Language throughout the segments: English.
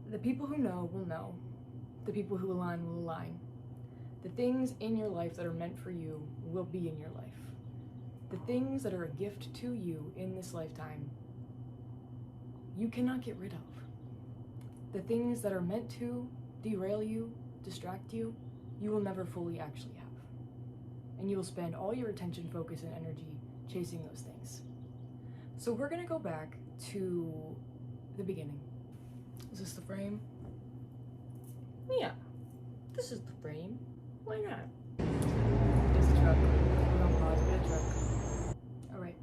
The people who know will know. The people who align will align. The things in your life that are meant for you will be in your life. The things that are a gift to you in this lifetime, you cannot get rid of. The things that are meant to derail you, distract you, you will never fully actually have. And you will spend all your attention, focus, and energy chasing those things. So we're gonna go back to the beginning. Is this the frame? Yeah, this is the frame. Why not? It's a truck. We're on pause, but a truck. All right,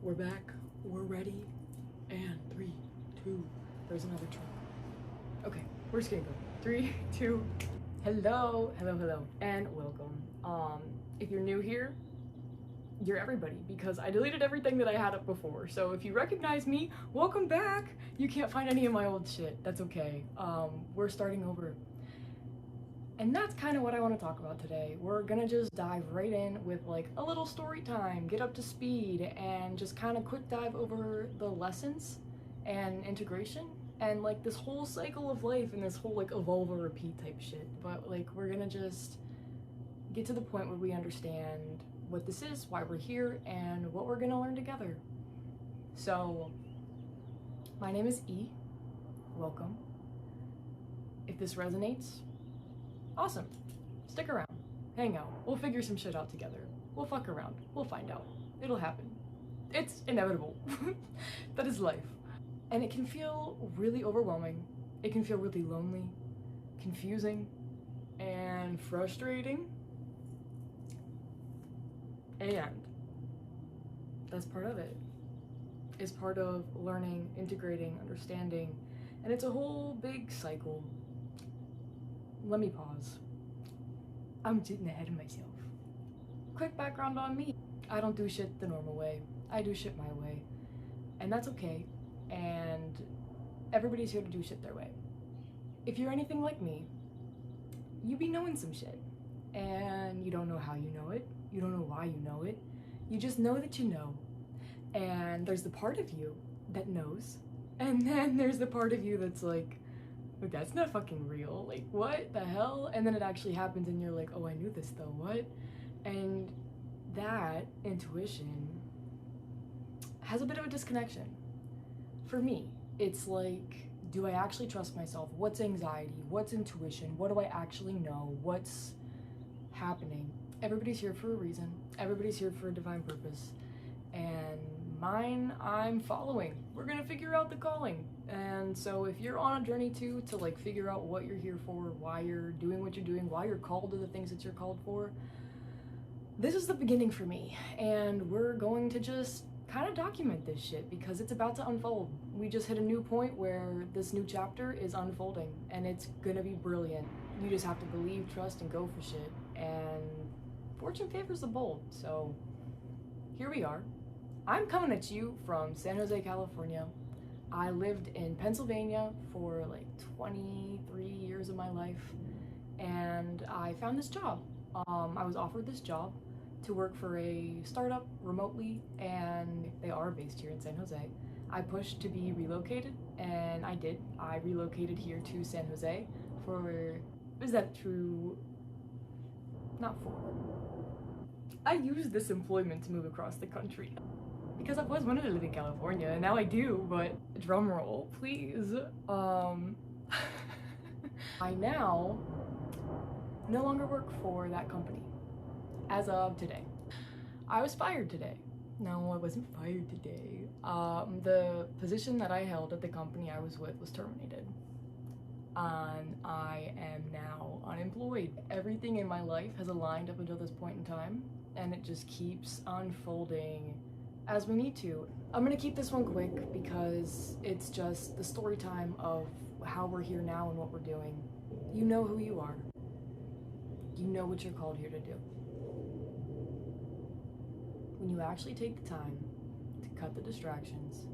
we're back. We're ready. And 3, 2, there's another truck. Okay, we're just gonna go. 3, 2, hello, and welcome. If you're new here, you're everybody, because I deleted everything that I had up before. So if you recognize me, welcome back. You can't find any of my old shit. That's okay. We're starting over. And that's kind of what I want to talk about today. We're gonna just dive right in with like a little story time, get up to speed, and just kind of quick dive over the lessons and integration and like this whole cycle of life and this whole like evolve or repeat type shit. But like we're gonna just get to the point where we understand what this is, why we're here, and what we're gonna learn together. So, my name is E. Welcome. If this resonates, awesome. Stick around, hang out. We'll figure some shit out together. We'll fuck around. We'll find out. It'll happen. It's inevitable. That is life. And it can feel really overwhelming. It can feel really lonely, confusing, and frustrating. And that's part of it. It's part of learning, integrating, understanding, and it's a whole big cycle. Let me pause. I'm getting ahead of myself. Quick background on me. I don't do shit the normal way. I do shit my way. And that's okay. And everybody's here to do shit their way. If you're anything like me, you be knowing some shit. And you don't know how you know it. You don't know why you know it. You just know that you know. And there's the part of you that knows. And then there's the part of you that's like, that's not fucking real. Like, what the hell? And then it actually happens and you're like, oh, I knew this though, what? And that intuition has a bit of a disconnection. For me, it's like, do I actually trust myself? What's anxiety? What's intuition? What do I actually know? What's happening? Everybody's here for a reason. Everybody's here for a divine purpose. And mine, I'm following. We're gonna figure out the calling. And so if you're on a journey too, to like figure out what you're here for, why you're doing what you're doing, why you're called to the things that you're called for, this is the beginning for me. And we're going to just kind of document this shit because it's about to unfold. We just hit a new point where this new chapter is unfolding and it's gonna be brilliant. You just have to believe, trust, and go for shit. And fortune favors the bold. So here we are. I'm coming at you from San Jose, California. I lived in Pennsylvania for like 23 years of my life, and I found this job. I was offered this job to work for a startup remotely, and they are based here in San Jose. I pushed to be relocated, and I did. I relocated here to San Jose for, is that true? Not for. I used this employment to move across the country because I've always wanted to live in California, and now I do, but drum roll, please. I now no longer work for that company as of today. I was fired today. No, I wasn't fired today. The position that I held at the company I was with was terminated. And I am now unemployed. Everything in my life has aligned up until this point in time, and it just keeps unfolding as we need to. I'm gonna keep this one quick because it's just the story time of how we're here now and what we're doing. You know who you are. You know what you're called here to do. When you actually take the time to cut the distractions,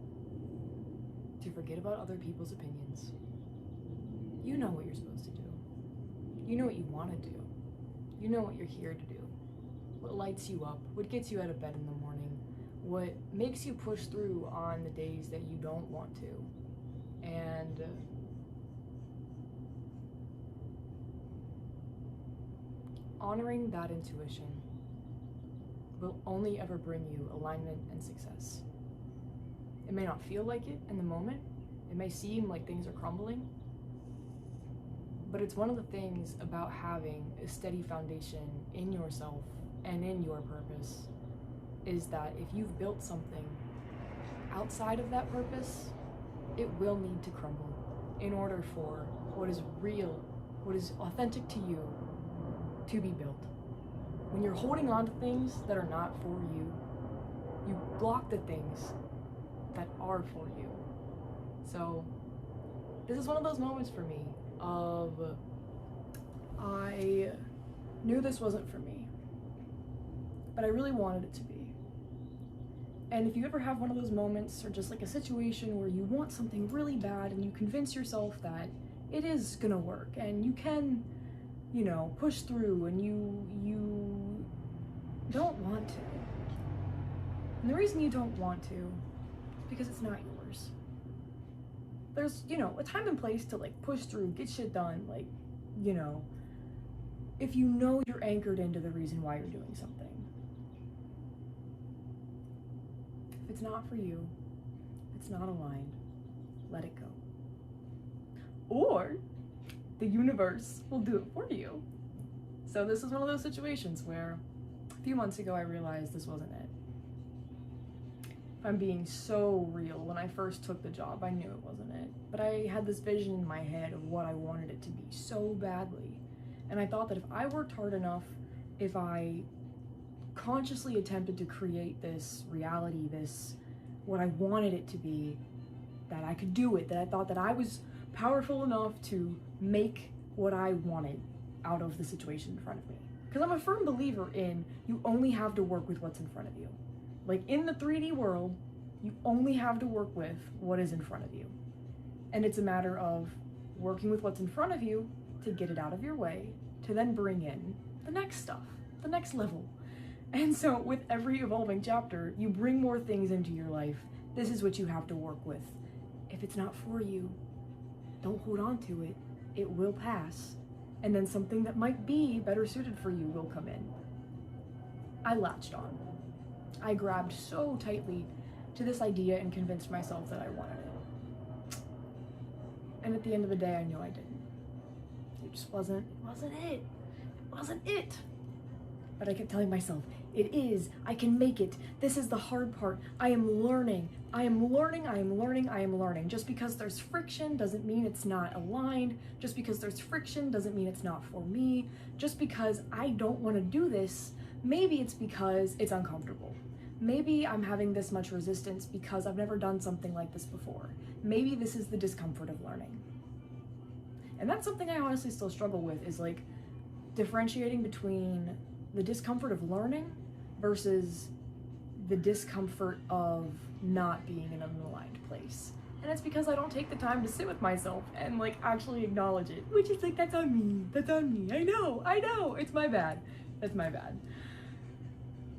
to forget about other people's opinions, you know what you're supposed to do. You know what you want to do. You know what you're here to do. What lights you up, what gets you out of bed in the morning, what makes you push through on the days that you don't want to. And honoring that intuition will only ever bring you alignment and success. It may not feel like it in the moment. It may seem like things are crumbling, but it's one of the things about having a steady foundation in yourself and in your purpose is that if you've built something outside of that purpose, it will need to crumble in order for what is real, what is authentic to you, to be built. When you're holding on to things that are not for you, you block the things that are for you. So this is one of those moments for me of I knew this wasn't for me, but I really wanted it to be. And if you ever have one of those moments or just like a situation where you want something really bad and you convince yourself that it is gonna work and you can, you know, push through and you don't want to. And the reason you don't want to is because it's not yours. There's, you know, a time and place to like push through, get shit done, like, you know, if you know you're anchored into the reason why you're doing something. If it's not for you, if it's not aligned, let it go. Or the universe will do it for you. So this is one of those situations where a few months ago I realized this wasn't it. If I'm being so real, when I first took the job, I knew it wasn't it. But I had this vision in my head of what I wanted it to be so badly. And I thought that if I worked hard enough, if I consciously attempted to create this reality, this, what I wanted it to be, that I could do it, that I thought that I was powerful enough to make what I wanted out of the situation in front of me. Because I'm a firm believer in you only have to work with what's in front of you. Like in the 3D world, you only have to work with what is in front of you. And it's a matter of working with what's in front of you to get it out of your way, to then bring in the next stuff, the next level. And so with every evolving chapter, you bring more things into your life. This is what you have to work with. If it's not for you, don't hold on to it. It will pass. And then something that might be better suited for you will come in. I latched on. I grabbed so tightly to this idea and convinced myself that I wanted it. And at the end of the day, I knew I didn't. It just wasn't it. It wasn't it. But I kept telling myself, it is, I can make it. This is the hard part. I am learning. I am learning, I am learning, I am learning. Just because there's friction doesn't mean it's not aligned. Just because there's friction doesn't mean it's not for me. Just because I don't want to do this, maybe it's because it's uncomfortable. Maybe I'm having this much resistance because I've never done something like this before. Maybe this is the discomfort of learning. And that's something I honestly still struggle with, is like differentiating between the discomfort of learning versus the discomfort of not being in an aligned place. And it's because I don't take the time to sit with myself and like actually acknowledge it, which is like, that's on me, I know, it's my bad, that's my bad.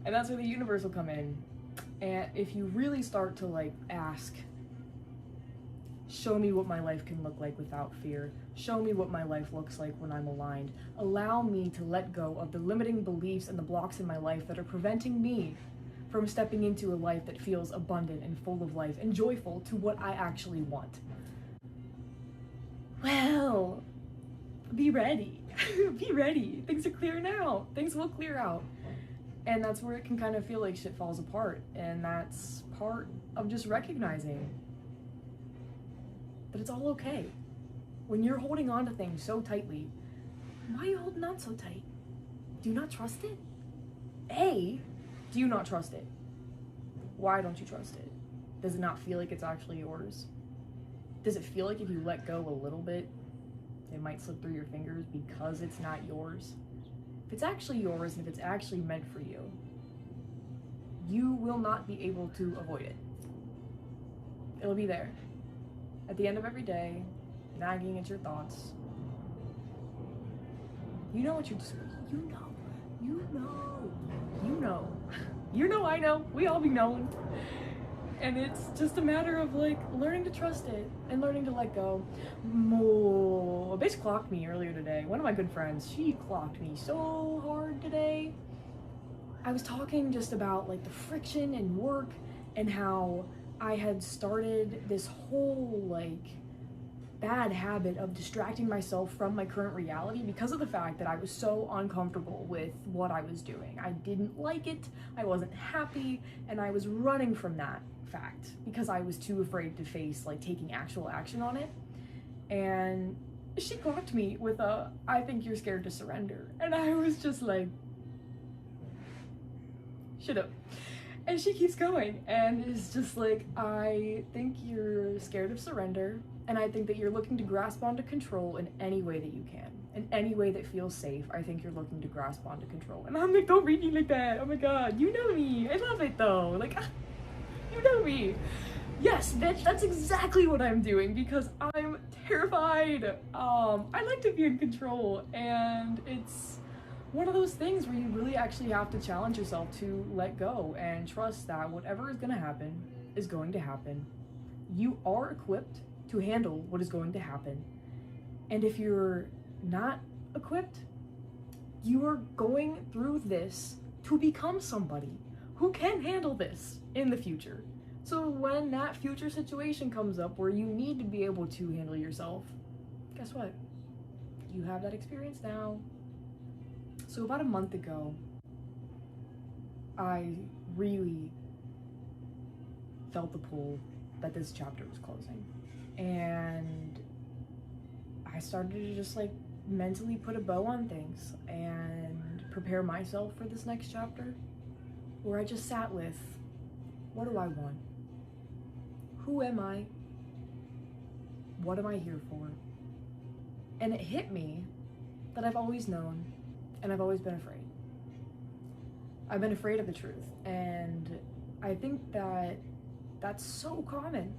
And that's where the universe will come in. And if you really start to like ask, show me what my life can look like without fear. Show me what my life looks like when I'm aligned. Allow me to let go of the limiting beliefs and the blocks in my life that are preventing me from stepping into a life that feels abundant and full of life and joyful to what I actually want. Well, be ready. Be ready. Things are clearing out. Things will clear out. And that's where it can kind of feel like shit falls apart. And that's part of just recognizing that it's all okay. When you're holding on to things so tightly, why are you holding on so tight? Do you not trust it? Do you not trust it? Why don't you trust it? Does it not feel like it's actually yours? Does it feel like if you let go a little bit, it might slip through your fingers because it's not yours? If it's actually yours and if it's actually meant for you, you will not be able to avoid it. It'll be there. At the end of every day, nagging at your thoughts. You know what you're just, you know, I know, we all be knowing. And it's just a matter of like learning to trust it and learning to let go. More Joyce clocked me earlier today. One of my good friends, she clocked me so hard today. I was talking just about like the friction in work and how I had started this whole like bad habit of distracting myself from my current reality because of the fact that I was so uncomfortable with what I was doing. I didn't like it, I wasn't happy, and I was running from that fact because I was too afraid to face like taking actual action on it. And she clocked me with a, "I think you're scared to surrender." And I was just like, shut up. And she keeps going and is just like, "I think you're scared of surrender, and I think that you're looking to grasp onto control in any way that you can. In any way that feels safe, I think you're looking to grasp onto control." And I'm like, don't read me like that. Oh my god, you know me. I love it though. Like, you know me. Yes, bitch, that's exactly what I'm doing because I'm terrified. I like to be in control, and it's one of those things where you really actually have to challenge yourself to let go and trust that whatever is going to happen is going to happen. You are equipped to handle what is going to happen. And if you're not equipped, you are going through this to become somebody who can handle this in the future. So when that future situation comes up where you need to be able to handle yourself, guess what? You have that experience now. So about a month ago, I really felt the pull that this chapter was closing. And I started to just like mentally put a bow on things and prepare myself for this next chapter, where I just sat with, what do I want? Who am I? What am I here for? And it hit me that I've always known, and I've always been afraid. I've been afraid of the truth, and I think that that's so common.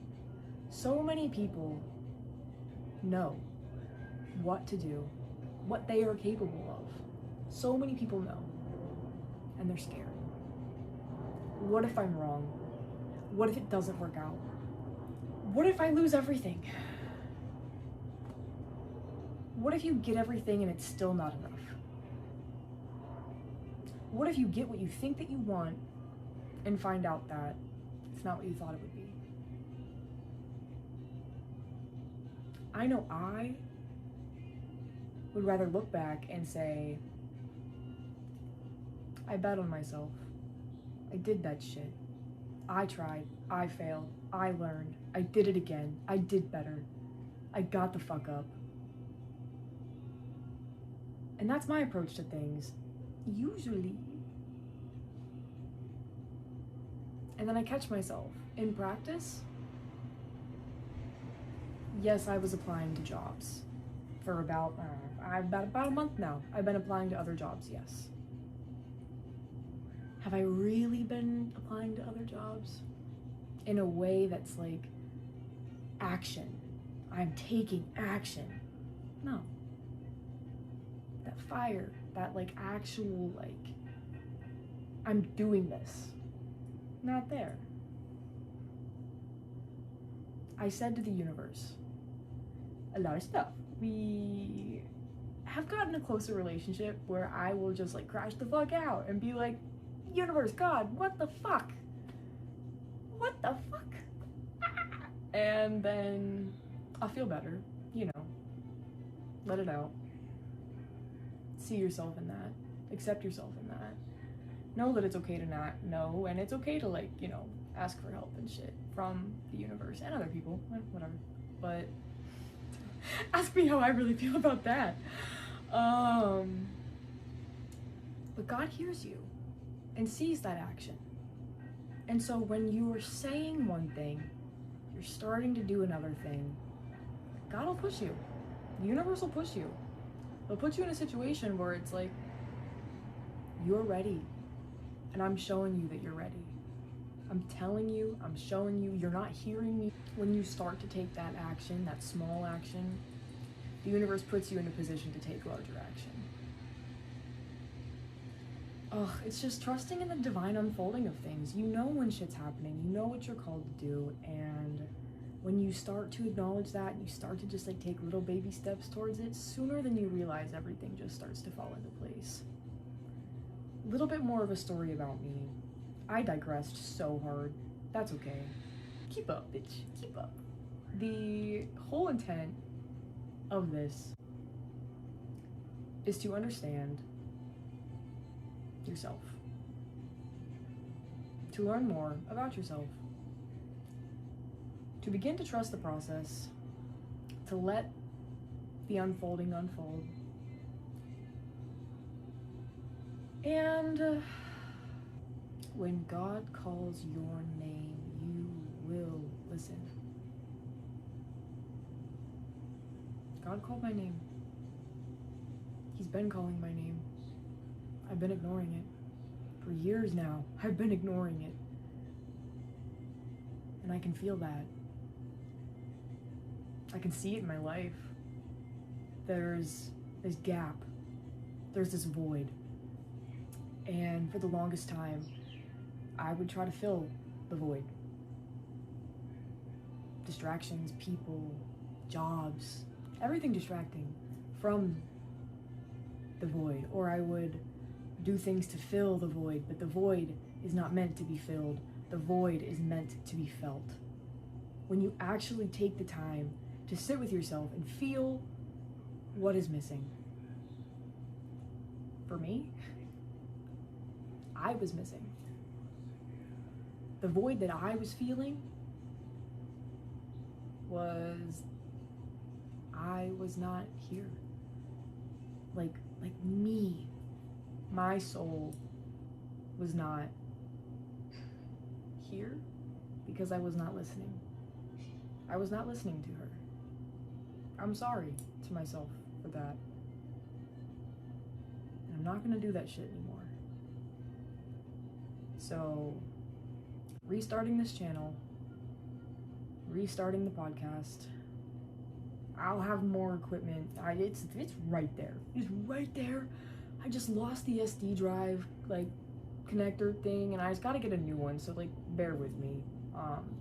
So many people know what to do, what they are capable of. So many people know, and they're scared. What if I'm wrong? What if it doesn't work out? What if I lose everything? What if you get everything and it's still not enough? What if you get what you think that you want and find out that it's not what you thought it would be? I know I would rather look back and say, I bet on myself. I did that shit. I tried. I failed. I learned. I did it again. I did better. I got the fuck up. And that's my approach to things, usually. And then I catch myself in practice. Yes, I was applying to jobs for about a month now. I've been applying to other jobs, yes. Have I really been applying to other jobs in a way that's like action? I'm taking action. No. That fire, that like actual like, I'm doing this. Not there. I said to the universe a lot of stuff. We have gotten a closer relationship where I will just like crash the fuck out and be like, universe, God, what the fuck? What the fuck? And then I'll feel better, you know. Let it out. See yourself in that. Accept yourself in that. Know that it's okay to not know, and it's okay to like, you know, ask for help and shit from the universe and other people, whatever. But ask me how I really feel about that. But God hears you and sees that action. And so when you are saying one thing, you're starting to do another thing, God will push you. The universe will push you. They'll put you in a situation where it's like, you're ready. And I'm showing you that you're ready. I'm telling you, I'm showing you, you're not hearing me. When you start to take that action, that small action, the universe puts you in a position to take larger action. Oh, it's just trusting in the divine unfolding of things. You know when shit's happening. You know what you're called to do. And when you start to acknowledge that and you start to just like take little baby steps towards it, sooner than you realize, everything just starts to fall into place. A little bit more of a story about me. I digressed so hard. That's okay. Keep up, bitch. Keep up. The whole intent of this is to understand yourself, to learn more about yourself, to begin to trust the process, to let the unfolding unfold, and when God calls your name, you will listen. God called my name. He's been calling my name. I've been ignoring it. For years now, I've been ignoring it. And I can feel that. I can see it in my life. There's this gap. There's this void. And for the longest time, I would try to fill the void. Distractions, people, jobs, everything distracting from the void. Or I would do things to fill the void, but the void is not meant to be filled. The void is meant to be felt. When you actually take the time to sit with yourself and feel what is missing. For me, I was missing. The void that I was feeling was I was not here. Like me, my soul was not here because I was not listening. I was not listening to her. I'm sorry to myself for that. And I'm not gonna do that shit anymore. So, restarting this channel, restarting the podcast, I'll have more equipment. It's right there. It's right there. I just lost the SD drive, like, connector thing, and I just gotta get a new one, so, like, bear with me.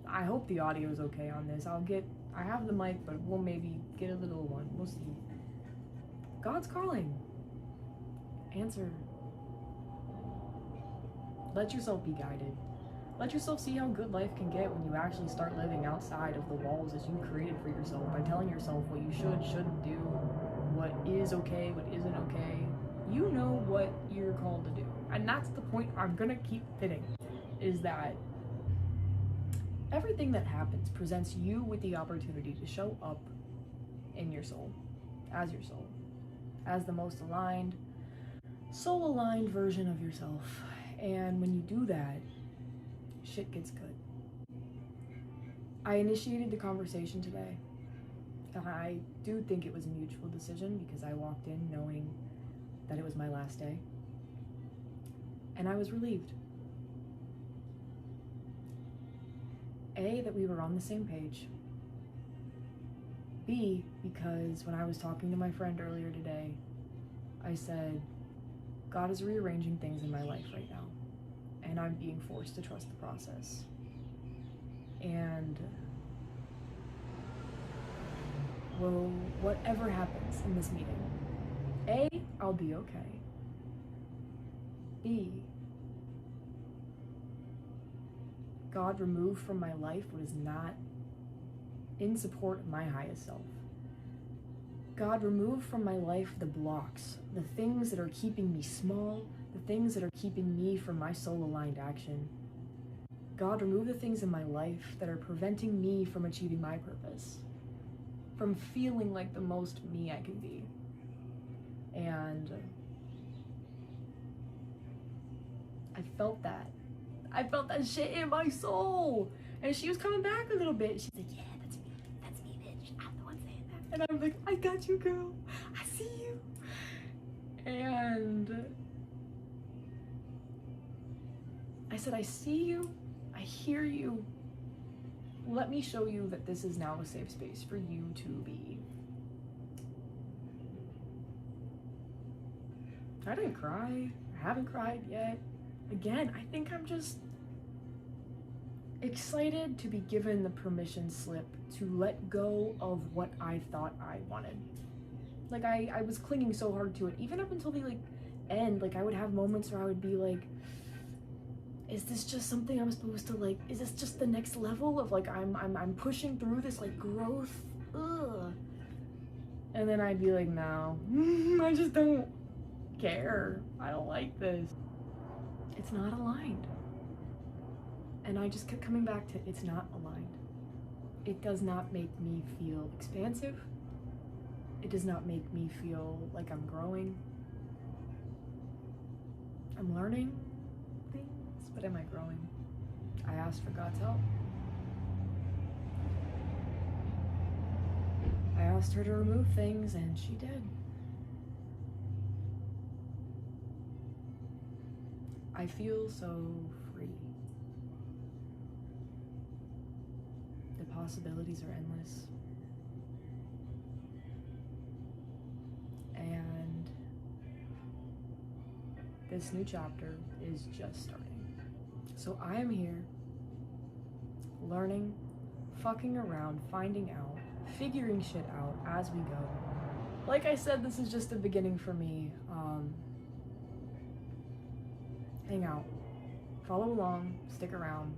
I hope the audio is okay on this. I have the mic, but we'll maybe get a little one. We'll see. God's calling. Answer. Let yourself be guided. Let yourself see how good life can get when you actually start living outside of the walls that you created for yourself by telling yourself what you shouldn't do, what is okay, what isn't okay. You know what you're called to do. And that's the point I'm gonna keep hitting, is that everything that happens presents you with the opportunity to show up in your soul, as the most aligned, soul-aligned version of yourself. And when you do that, shit gets good. I initiated the conversation today, and I do think it was a mutual decision because I walked in knowing that it was my last day, and I was relieved. A, that we were on the same page. B, because when I was talking to my friend earlier today, I said, God is rearranging things in my life right now, and I'm being forced to trust the process. And, well, whatever happens in this meeting, A, I'll be okay. B, God removed from my life what is not in support of my highest self. God removed from my life the blocks, the things that are keeping me small, the things that are keeping me from my soul-aligned action. God remove the things in my life that are preventing me from achieving my purpose, from feeling like the most me I can be. And I felt that. I felt that shit in my soul. And she was coming back a little bit. She's like, yeah, that's me, bitch. I'm the one saying that. And I'm like, I got you, girl. I see you. And I said, I see you. I hear you. Let me show you that this is now a safe space for you to be. I didn't cry. I haven't cried yet. Again, I think I'm just excited to be given the permission slip to let go of what I thought I wanted. Like, I was clinging so hard to it, even up until the, like, end. Like, I would have moments where I would be like, is this just something I'm supposed to, like, is this just the next level of, like, I'm pushing through this, like, growth? Ugh. And then I'd be like, no, I just don't care. I don't like this. It's not aligned. And I just kept coming back to, it's not aligned. It does not make me feel expansive. It does not make me feel like I'm growing. I'm learning things, but am I growing? I asked for God's help. I asked her to remove things, and she did. I feel so free. The possibilities are endless. And this new chapter is just starting. So I am here, learning, fucking around, finding out, figuring shit out as we go. Like I said, this is just the beginning for me. Hang out, follow along, stick around,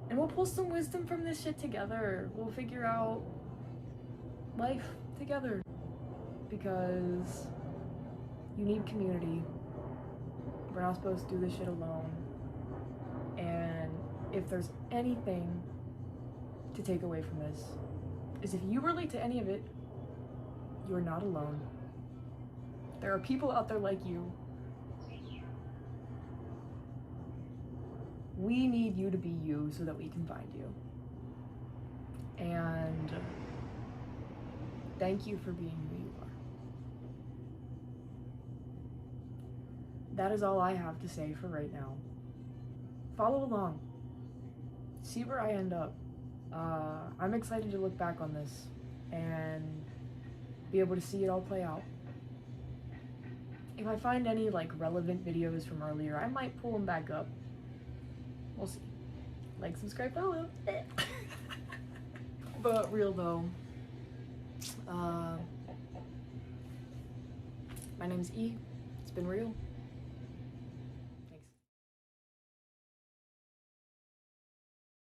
and we'll pull some wisdom from this shit together. We'll figure out life together, because you need community. We're not supposed to do this shit alone. And if there's anything to take away from this, is if you relate to any of it, you're not alone. There are people out there like you. We need you to be you so that we can find you. And thank you for being who you are. That is all I have to say for right now. Follow along. See where I end up. I'm excited to look back on this and be able to see it all play out. If I find any, like, relevant videos from earlier, I might pull them back up. We'll see. Like, subscribe, follow. But real though, my name's E. It's been real.